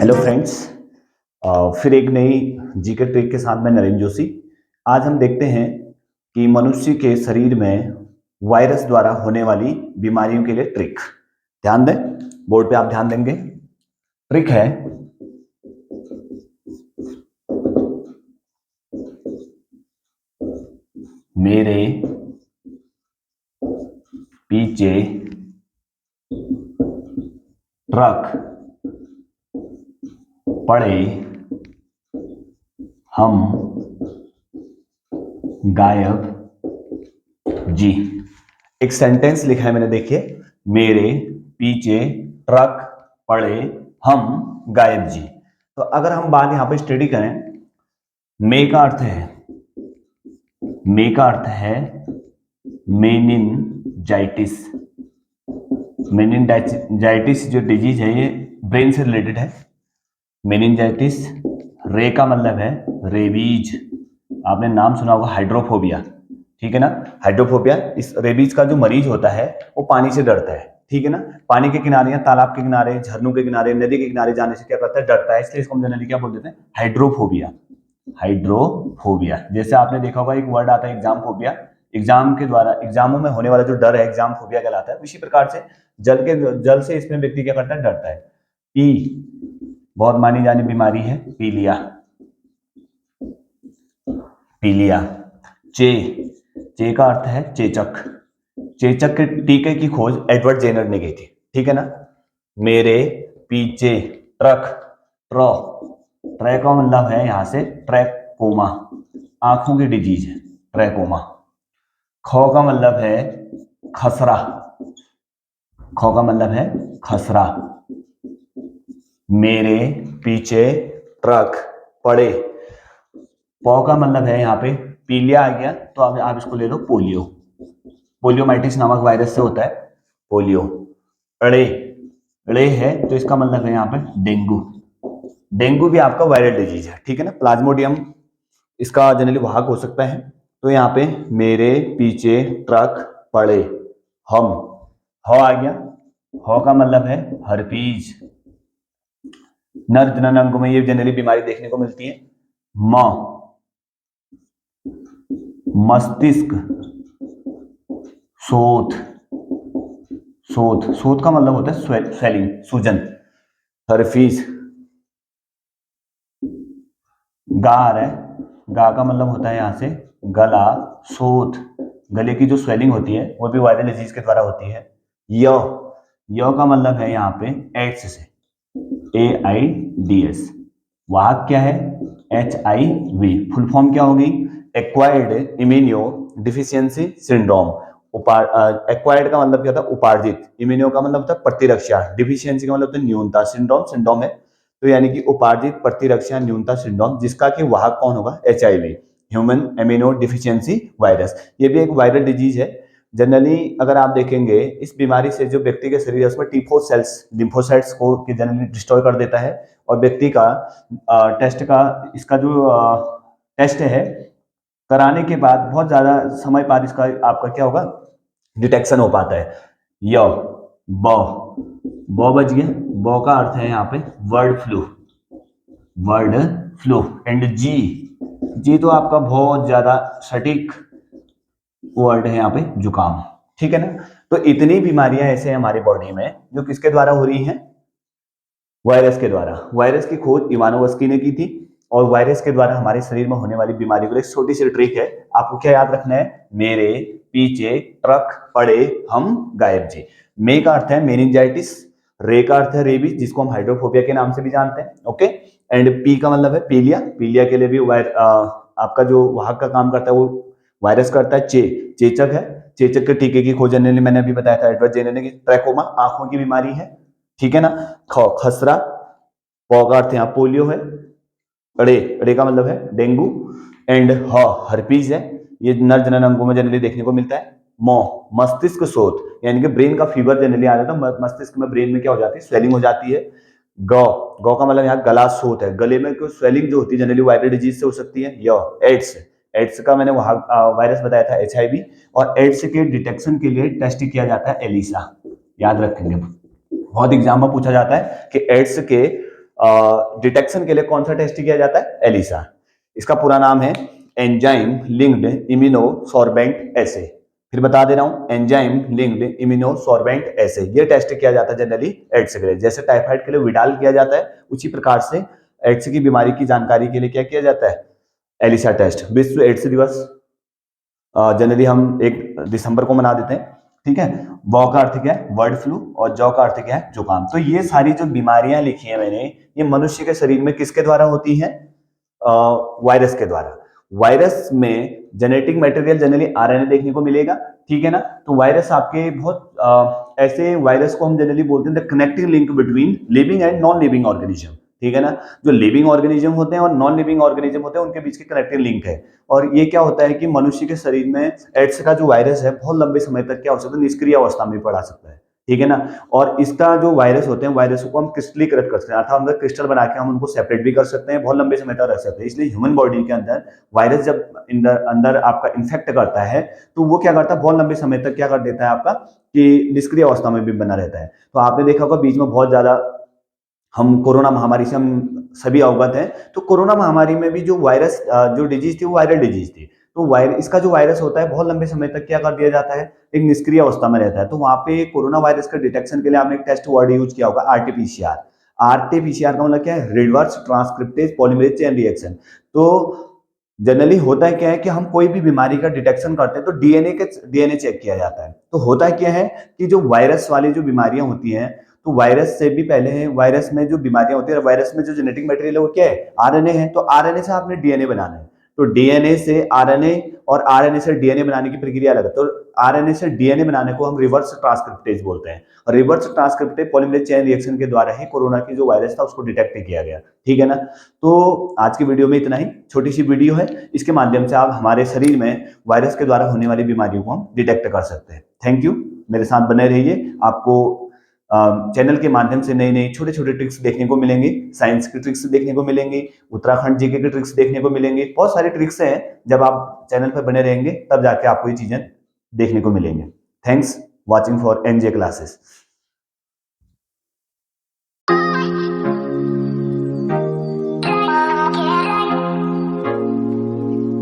Hello friends. फिर एक नई जीके ट्रिक के साथ मैं नरेंद्र जोशी। आज हम देखते हैं कि मनुष्य के शरीर में वायरस द्वारा होने वाली बीमारियों के लिए ट्रिक। ध्यान दें, बोर्ड पे आप ध्यान देंगे। ट्रिक है मेरे पीछे ट्रक पड़े, हम गायब जी। एक सेंटेंस लिखा है मैंने, देखिए, मेरे पीछे ट्रक पड़े, हम गायब जी। तो अगर हम बात यहां पे स्टडी करें, मे का अर्थ है मेनिनजाइटिस। मेनिनजाइटिस जो डिजीज है ये ब्रेन से रिलेटेड है। मेनिनजाइटिस। रे का मतलब है रेबीज। आपने नाम सुना होगा हाइड्रोफोबिया, ठीक है ना। हाइड्रोफोबिया, इस रेबीज का जो मरीज होता है वो पानी से डरता है, ठीक है ना। पानी के किनारे या तालाब के किनारे, झरनों के किनारे, नदी के किनारे जाने से क्या करता है, डरता है। इसलिए इसको हम जनरली क्या बोल देते हैं, हाइड्रोफोबिया। हाइड्रोफोबिया। जैसे आपने देखा होगा एक वर्ड आता है एग्जाम फोबिया, एग्जाम के द्वारा, एग्जामों में होने वाला जो डर है एग्जाम फोबिया कहलाता है। इसी प्रकार से जल से इसमें व्यक्ति क्या करता है, डरता है। पी बहुत मानी जानी बीमारी है पीलिया। पीलिया। चे का अर्थ है चेचक। चेचक के टीके की खोज एडवर्ड जेनर ने की थी, ठीक है ना। मेरे पीछे ट्रक, ट्रै का मतलब है यहां से ट्रैकोमा, आंखों की डिजीज है ट्रैकोमा। खौ का मतलब है खसरा, खौ का मतलब है खसरा। मेरे पीछे ट्रक पड़े, पौ का मतलब है यहाँ पे पीलिया आ गया, तो आप इसको ले लो पोलियो। पोलियोमाइटिस नामक वायरस से होता है पोलियो। अड़े, अड़े है तो इसका मतलब है यहाँ पे डेंगू। डेंगू भी आपका वायरल डिजीज है, ठीक है ना। प्लाज्मोडियम इसका जनरली वाहक हो सकता है। तो यहाँ पे मेरे पीछे ट्रक पड़े, हम, ह आ गया। ह का मतलब है हर्पीज। नर जनन अंगों में ये जनरली बीमारी देखने को मिलती है। म, मस्तिष्क, शोथ। शोथ का मतलब होता है स्वेलिंग, सूजन। हर्पीज। गा आ रहा है, गा का मतलब होता है यहां से गला, शोथ। गले की जो स्वेलिंग होती है वो भी वायरल डिजीज के द्वारा होती है। य का मतलब है यहाँ पे एड्स से, AIDS। वाहक क्या है, HIV। फुल फॉर्म क्या होगी, acquired immuno deficiency syndrome. Acquired का मतलब क्या होता है, उपार्जित। इम्यूनो का मतलब होता है प्रतिरक्षा, डिफिशियंसी का मतलब होता है न्यूनता, सिंड्रोम है तो यानी कि उपार्जित प्रतिरक्षा न्यूनता सिंड्रोम, जिसका कि वाहक कौन होगा, HIV, human immuno deficiency virus. ये भी एक वायरल डिजीज है। जनरली अगर आप देखेंगे इस बीमारी से जो व्यक्ति के शरीर है उसमें T4 सेल्स, लिम्फोसाइट्स को जनरली डिस्ट्रॉय कर देता है। और व्यक्ति का टेस्ट का, इसका जो टेस्ट है कराने के बाद बहुत ज्यादा समय बाद इसका आपका क्या होगा, डिटेक्शन हो पाता है। य बौ बच गया। बौ का अर्थ है यहाँ पे वर्ड फ्लू, एंड जी तो आपका बहुत ज्यादा सटीक वर्ड है यहाँ पे जुकाम, ठीक है ना। तो इतनी बीमारियां ऐसे हैं हमारी बॉडी में जो किसके द्वारा हो रही हैं, वायरस के द्वारा। वायरस की खोज इवानोवस्की ने की थी। और वायरस के द्वारा हमारे शरीर में होने वाली बीमारी को एक छोटी सी ट्रिक है, आपको क्या याद रखना है, मेरे पीछे ट्रक पड़े, हम गायब जी। मे का अर्थ है मेनिंजाइटिस, रे का अर्थ है रेबीज, जिसको हम हाइड्रोफोबिया के नाम से भी जानते हैं, ओके। एंड पी का मतलब है पीलिया, पीलिया के लिए भी आपका जो वाहक का काम करता है वो वायरस करता है। चेचक है, चेचक के टीके की खोज मैंने अभी बताया था एडवर्ड जेनर ने, ट्रैकोमा आंखों की बीमारी है, ठीक है ना। खसरा, पौ का अर्थ यहाँ पोलियो है, अड़े का मतलब है डेंगू, एंड हर्पीज है, ये नर जनन अंगों में जनरली देखने को मिलता है। मस्तिष्क शोथ, यानी कि ब्रेन का फीवर जनरली आ जाता है, मस्तिष्क में ब्रेन में क्या हो जाती है, स्वेलिंग हो जाती है। गौ का मतलब यहाँ गला शोथ है, गले में कोई स्वेलिंग जो होती है जनरली वायरल डिजीज से हो सकती है। एड्स का मैंने वहां वायरस बताया था HIV। और एड्स के डिटेक्शन के लिए टेस्ट किया जाता है एलिसा, याद रखेंगे। बहुत एग्जाम में पूछा जाता है कि एड्स के डिटेक्शन के लिए कौन सा टेस्ट किया जाता है? एलिसा। इसका पूरा नाम है एंजाइम लिंक्ड इम्यूनोसॉर्बेंट एसे। फिर बता दे रहा हूं, एंजाइम लिंक्ड इम्यूनोसॉर्बेंट एसे। ये टेस्ट किया जाता है जनरली एड्स के लिए। जैसे टाइफाइड के लिए विडाल किया जाता है, उसी प्रकार से एड्स की बीमारी की जानकारी के लिए क्या किया जाता है? ELISA test. विश्व एड्स दिवस जनरली हम 1 दिसंबर को मना देते हैं, ठीक है। वॉ का अर्थ क्या है? बर्ड फ्लू, और जौ का अर्थ क्या है? जुकाम। तो ये सारी जो बीमारियां लिखी है मैंने, ये मनुष्य के शरीर में किसके द्वारा होती हैं? वायरस के द्वारा। वायरस में जेनेटिक मटेरियल जनरली आरएनए देखने को मिलेगा, ठीक है ना। तो वायरस आपके बहुत ऐसे वायरस को हम जनरली बोलते हैं the connecting link between living and non living organism, ठीक है ना। जो लिविंग ऑर्गेनिज्म होते हैं और नॉन लिविंग ऑर्गेनिज्म होते हैं, उनके बीच की कनेक्टिंग लिंक है। और ये क्या होता है कि मनुष्य के शरीर में एड्स का जो वायरस है बहुत लंबे समय तक क्या हो सकता है? निष्क्रिय अवस्था में पड़ा सकता है, ठीक है ना। और इसका जो वायरस होते हैं, वायरस को हम क्रिस्टलीकृत कर सकते हैं, अर्थात अंदर क्रिस्टल बना के हम उनको सेपरेट भी कर सकते हैं, बहुत लंबे समय तक रख सकते हैं। इसलिए ह्यूमन बॉडी के अंदर वायरस जब अंदर आपका इन्फेक्ट करता है, तो वो क्या करता है? बहुत लंबे समय तक क्या कर देता है आपका, कि निष्क्रिय अवस्था में भी बना रहता है। तो आपने देखा होगा बीच में बहुत ज्यादा हम कोरोना महामारी से हम सभी अवगत हैं। तो कोरोना महामारी में भी जो वायरस जो डिजीज थी वो वायरल डिजीज थी। तो इसका जो वायरस होता है बहुत लंबे समय तक क्या कर दिया जाता है? एक निष्क्रिय अवस्था में रहता है। तो वहां पे कोरोना वायरस के डिटेक्शन के लिए आपने एक टेस्ट वर्ड यूज किया होगा, आरटीपीसीआर। आरटीपीसीआर का मतलब क्या है? Reverse transcriptase polymerase chain reaction. तो जनरली होता है क्या है कि हम कोई भी बीमारी का डिटेक्शन करते हैं तो डीएनए चेक किया जाता है। तो होता है क्या है कि जो वायरस वाली जो बीमारियां होती हैं, तो वायरस से भी पहले वायरस में जो बीमारियां होती है, वायरस में जो जेनेटिक मटेरियल है वो क्या है? आरएनए है। तो आरएनए से आपने डीएनए बनाना है। तो डीएनए से आरएनए और आरएनए से डीएनए बनाने की प्रक्रिया अलग है। तो आरएनए से डीएनए बनाने को हम रिवर्स ट्रांसक्रिप्टेज बोलते हैं। और reverse transcriptase polymerase chain reaction के द्वारा ही कोरोना की जो वायरस था उसको डिटेक्ट किया गया, ठीक है ना। तो आज की वीडियो में इतना ही, छोटी सी वीडियो है, इसके माध्यम से आप हमारे शरीर में वायरस के द्वारा होने वाली बीमारियों को हम डिटेक्ट कर सकते हैं। थैंक यू, मेरे साथ बने रहिए। आपको चैनल के माध्यम से नई नई छोटे छोटे ट्रिक्स देखने को मिलेंगे, साइंस की ट्रिक्स देखने को मिलेंगी, उत्तराखंड जीके की ट्रिक्स देखने को मिलेंगी। बहुत सारी ट्रिक्स हैं, जब आप चैनल पर बने रहेंगे तब जाके आपको ये चीजें देखने को मिलेंगे। Thanks watching for NJ classes.